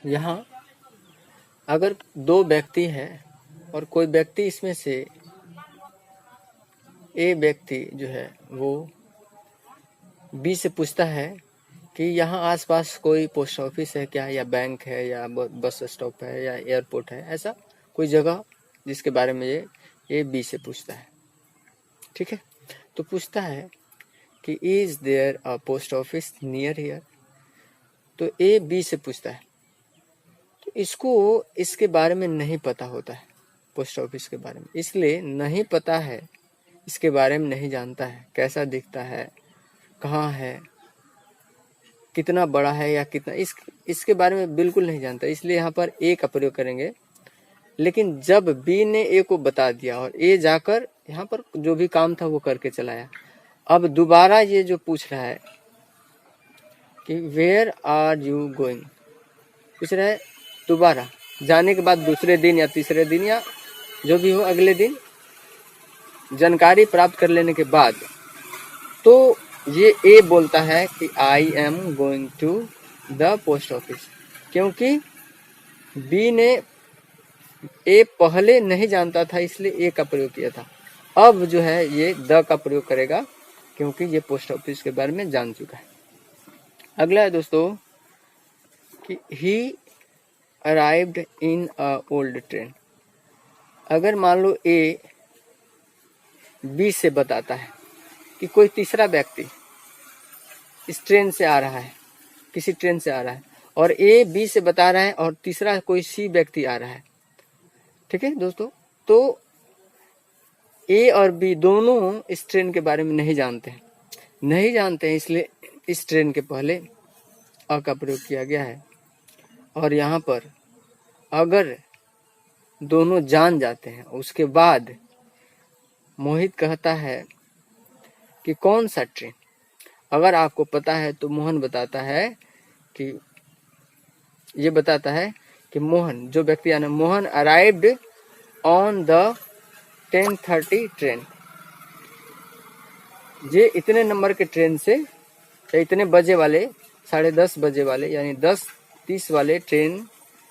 यहाँ अगर दो व्यक्ति हैं और कोई व्यक्ति इसमें से ए व्यक्ति जो है वो बी से पूछता है कि यहाँ आसपास कोई पोस्ट ऑफिस है क्या, या बैंक है, या बस स्टॉप है, या एयरपोर्ट है, ऐसा कोई जगह जिसके बारे में ये बी से पूछता है। ठीक है, तो पूछता है कि is there a post office near here. तो ए बी से पूछता है, तो इसको इसके बारे में नहीं पता होता है, पोस्ट ऑफिस के बारे में, इसलिए नहीं पता है, इसके बारे में नहीं जानता है, कैसा दिखता है, कहाँ है, कितना बड़ा है, या कितना इसके बारे में बिल्कुल नहीं जानता, इसलिए यहाँ पर ए का प्रयोग करेंगे। लेकिन जब बी ने ए को बता दिया और ए जाकर यहाँ पर जो भी काम था वो करके चलाया, अब दोबारा ये जो पूछ रहा है कि वेयर आर यू गोइंग, पूछ रहा है दोबारा, जाने के बाद दूसरे दिन या तीसरे दिन या जो भी हो अगले दिन जानकारी प्राप्त कर लेने के बाद, तो ये ए बोलता है कि I am going to the post office, क्योंकि बी ने ए पहले नहीं जानता था इसलिए ए का प्रयोग किया था। अब जो है ये द का प्रयोग करेगा क्योंकि ये पोस्ट ऑफिस के बारे में जान चुका है। अगला है दोस्तों कि ही arrived in a old train. अगर मान लो ए बी से बताता है कि कोई तीसरा व्यक्ति इस ट्रेन से आ रहा है, किसी ट्रेन से आ रहा है, और ए बी से बता रहा है और तीसरा कोई सी व्यक्ति आ रहा है। ठीक है दोस्तों, तो ए और बी दोनों इस ट्रेन के बारे में नहीं जानते हैं, इसलिए इस ट्रेन के पहले अ का प्रयोग किया गया है। और यहाँ पर अगर दोनों जान जाते हैं उसके बाद मोहित कहता है कि कौन सा ट्रेन। अगर आपको पता है तो मोहन बताता है कि ये बताता है कि मोहन, जो व्यक्ति आना, Mohan arrived on the 10:30 train. ये इतने नंबर के ट्रेन से, या इतने बजे वाले, 10:30 बजे वाले यानी 10:30 वाले ट्रेन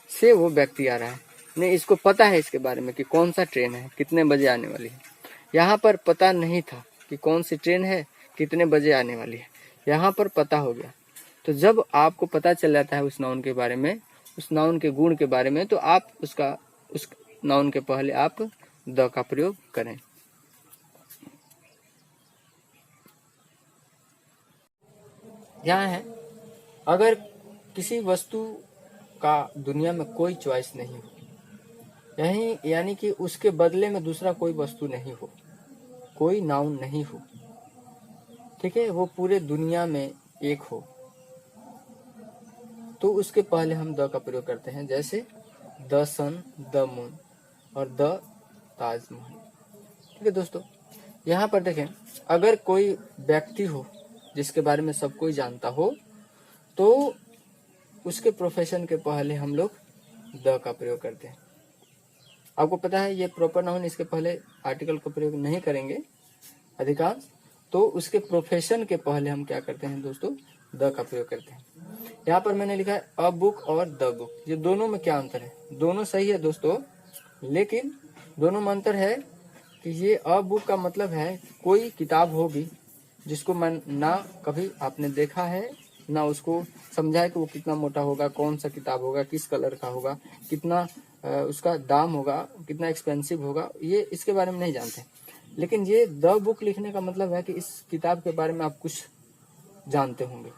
से वो व्यक्ति आ रहा है। नहीं, इसको पता है इसके बारे में कि कौन सा ट्रेन है, कितने बजे आने वाली है। यहाँ पर पता नहीं था कि कौन सी ट्रेन है, कितने बजे आने वाली है, यहाँ पर पता हो गया। तो जब आपको पता चल जाता है उस नाउन के बारे में, उस नाउन के गुण के बारे में, तो आप उस नाउन के पहले आप द का प्रयोग करें। यहाँ है, अगर किसी वस्तु का दुनिया में कोई चॉइस नहीं हो, यानी कि उसके बदले में दूसरा कोई वस्तु नहीं हो, कोई नाउन नहीं हो, ठीक है, वो पूरे दुनिया में एक हो, तो उसके पहले हम द का प्रयोग करते हैं। जैसे द सन, द मून और द ताजमहल। ठीक है दोस्तों, यहाँ पर देखें, अगर कोई व्यक्ति हो जिसके बारे में सब कोई जानता हो, तो उसके प्रोफेशन के पहले हम लोग द का प्रयोग करते हैं। आपको पता है ये प्रॉपर नाउन, इसके पहले आर्टिकल का प्रयोग नहीं करेंगे अधिकांश, तो उसके प्रोफेशन के पहले हम क्या करते हैं दोस्तों, द का प्रयोग करते हैं। यहाँ पर मैंने लिखा है अ बुक और द बुक। ये दोनों में क्या अंतर है? दोनों सही है दोस्तों, लेकिन दोनों में अंतर है कि ये अ बुक का मतलब है कोई किताब होगी जिसको मैं ना कभी आपने देखा है, ना उसको समझा है कि वो कितना मोटा होगा, कौन सा किताब होगा, किस कलर का होगा, कितना उसका दाम होगा, कितना एक्सपेंसिव होगा, ये इसके बारे में नहीं जानते। लेकिन ये द बुक लिखने का मतलब है कि इस किताब के बारे में आप कुछ जानते होंगे,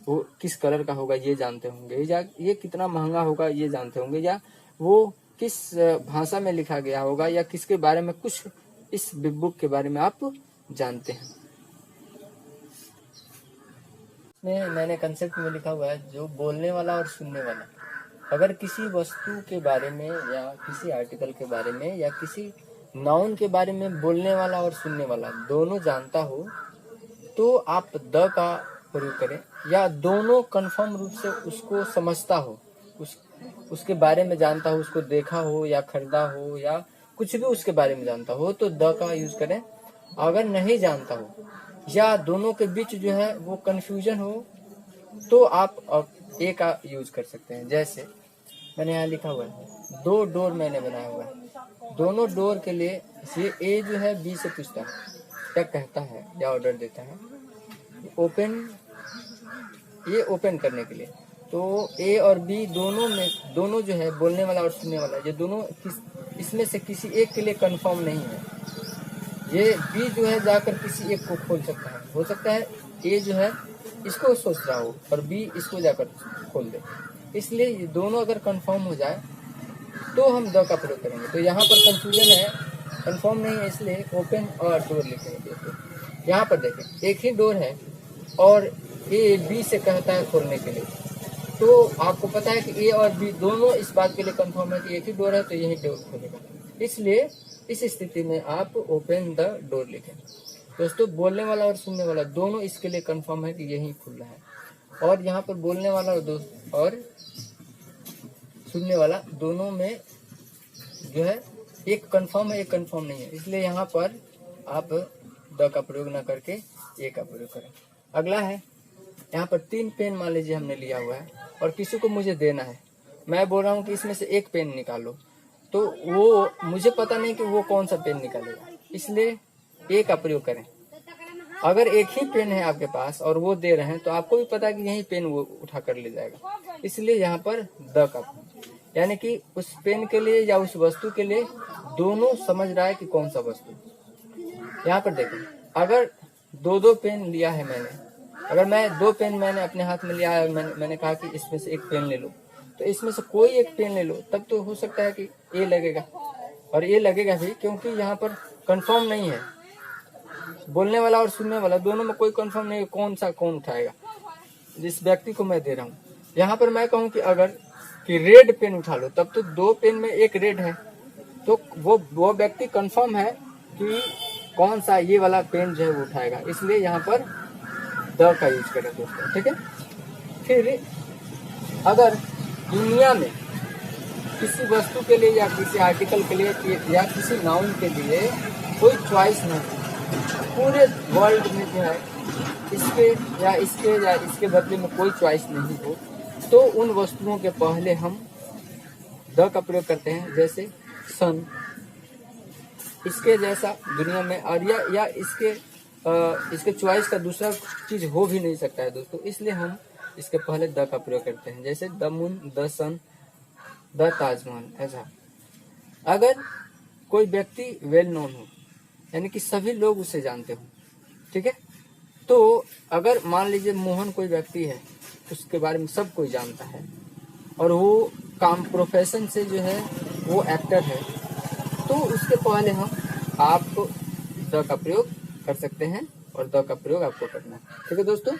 वो किस कलर का होगा ये जानते होंगे, या ये कितना महंगा होगा ये जानते होंगे, या वो किस भाषा में लिखा गया होगा, या किसके बारे में कुछ इस बुक के बारे में आप जानते हैं। मैंने कंसेप्ट में लिखा हुआ है जो बोलने वाला और सुनने वाला, अगर किसी वस्तु के बारे में या किसी आर्टिकल के बारे में या किसी नाउन के बारे में बोलने वाला और सुनने वाला दोनों जानता हो, तो आप द का प्रयोग करें, या दोनों कंफर्म रूप से उसको समझता हो, उसके बारे में जानता हो, उसको देखा हो या खरीदा हो या कुछ भी उसके बारे में जानता हो, तो द का यूज करें। अगर नहीं जानता हो या दोनों के बीच जो है वो कंफ्यूजन हो, तो आप ए का यूज कर सकते हैं। जैसे मैंने यहाँ लिखा हुआ है 2 डोर मैंने बनाया हुआ है। दोनों डोर के लिए ये ए जो है बी से पूछता है, क्या कहता है या ऑर्डर देता है ओपन, ये ओपन करने के लिए। तो ए और बी दोनों जो है बोलने वाला और सुनने वाला, ये दोनों इसमें से किसी एक के लिए कंफर्म नहीं है। ये बी जो है जाकर किसी एक को खोल सकता है, हो सकता है ए जो है इसको सोच रहा हो और बी इसको जाकर खोल दे। इसलिए ये दोनों अगर कंफर्म हो जाए तो हम द का प्रयोग करेंगे। तो यहाँ पर कंफ्यूजन है, कंफर्म नहीं है, इसलिए ओपन और डोर लिखेंगे। यहाँ पर देखें एक ही डोर है और ए बी से कहता है खोलने के लिए, तो आपको पता है कि ए और बी दोनों इस बात के लिए कंफर्म है कि एक ही डोर है तो यही डोर खोलेगा। इसलिए इस स्थिति में आप ओपन द डोर लिखें। दोस्तों बोलने वाला और सुनने वाला दोनों इसके लिए कंफर्म है कि यही खुल रहा है, और यहाँ पर बोलने वाला और सुनने वाला दोनों में जो है एक कंफर्म है एक कंफर्म नहीं है, इसलिए यहाँ पर आप द का प्रयोग न करके ए का प्रयोग करें। अगला है यहाँ पर 3 पेन मान लीजिए हमने लिया हुआ है और किसी को मुझे देना है, मैं बोल रहा हूँ कि इसमें से एक पेन निकालो, तो वो मुझे पता नहीं कि वो कौन सा पेन निकालेगा, इसलिए ए का प्रयोग करें। अगर एक ही पेन है आपके पास और वो दे रहे हैं तो आपको भी पता है कि यही पेन वो उठा कर ले जाएगा, इसलिए यहाँ पर द का, यानी कि उस पेन के लिए या उस वस्तु के लिए दोनों समझ रहा है कि कौन सा वस्तु। यहाँ पर देखें अगर 2 पेन लिया है मैंने, अगर मैं 2 पेन मैंने अपने हाथ में लिया है, मैंने कहा कि इसमें से एक पेन ले लो, तो इसमें से कोई एक पेन ले लो, तब तो हो सकता है कि ए लगेगा, और ए लगेगा भी क्योंकि यहाँ पर कंफर्म नहीं है। बोलने वाला और सुनने वाला दोनों में कोई कंफर्म नहीं है कौन सा कौन उठाएगा, जिस व्यक्ति को मैं दे रहा हूँ। यहाँ पर मैं कहूँ कि अगर कि रेड पेन उठा लो, तब तो 2 पेन में एक रेड है, तो वो व्यक्ति कंफर्म है कि कौन सा ये वाला पेन जो है वो उठाएगा, इसलिए यहाँ पर द का यूज करें दोस्तों, ठीक है। फिर अगर दुनिया में किसी वस्तु के लिए या किसी आर्टिकल के लिए या किसी नाउन के लिए कोई चॉइस नहीं, पूरे वर्ल्ड में जो है इसके बदले में कोई चॉइस नहीं हो, तो उन वस्तुओं के पहले हम द का प्रयोग करते हैं, जैसे सन, इसके जैसा दुनिया में और या इसके चॉइस का दूसरा चीज हो भी नहीं सकता है दोस्तों, इसलिए हम इसके पहले द का प्रयोग करते हैं, जैसे the moon, the sun, the Taj Mahal. ऐसा अगर कोई व्यक्ति वेल नोन हो, यानी कि सभी लोग उसे जानते हो, ठीक है, तो अगर मान लीजिए मोहन कोई व्यक्ति है, उसके बारे में सब कोई जानता है और वो काम प्रोफेशन से जो है वो एक्टर है, तो उसके पहले आप द का प्रयोग कर सकते हैं और द का प्रयोग आपको करना है, ठीक है दोस्तों।